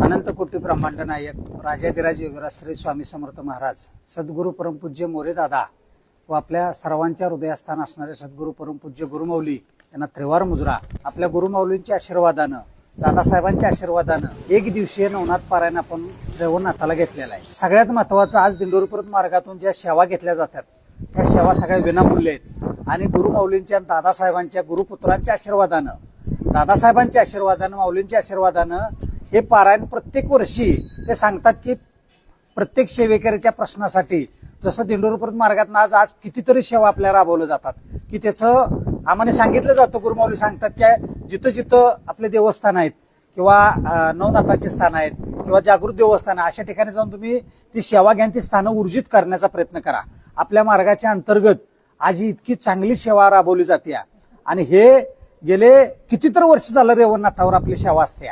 अनंत कोटी ब्रह्मांड नायक राजाधिराज योगीराज श्री स्वामी समर्थ महाराज सद्गुरू परमपूज्य मोरे दादा व आपल्या सर्वांच्या हृदयस्थान असणारे सद्गुरू परमपूज्य गुरुमाऊली यांना त्रिवार मुजरा आपल्या गुरुमाऊलींच्या आशीर्वादानं दादासाहेबांच्या आशीर्वादानं एक दिवसीय नवनाथ पारायण आपण देवनाथाला घेतलेला आहे। सगळ्यात महत्वाचं आज दिंडोरीपर्यंत मार्गातून ज्या सेवा घेतल्या जातात त्या सेवा सगळ्या विनामूल्य आहेत आणि गुरुमाऊलींच्या दादासाहेबांच्या गुरुपुत्रांच्या आशीर्वादानं दादासाहेबांच्या आशीर्वादानं माऊलींच्या आशीर्वादानं हे पारायण प्रत्येक वर्षी ते सांगतात की प्रत्येक सेवेकऱ्याच्या प्रश्नासाठी जसं दिंडोरीपर्यंत मार्गात आज कितीतरी सेवा आपल्या राबवल्या जातात की त्याचं आम्हाला सांगितलं जातं। गुरुमाऊली सांगतात की जिथं जिथं आपले देवस्थान आहेत किंवा नवनाथाचे स्थान आहेत किंवा जागृत देवस्थान अशा ठिकाणी जाऊन तुम्ही ती सेवा घ्या, ती स्थानं ऊर्जित करण्याचा प्रयत्न करा। आपल्या मार्गाच्या अंतर्गत आज इतकी चांगली सेवा राबवली जाते आणि हे गेले कितीतरी वर्ष झालं रेवणनाथावर आपली सेवा असते।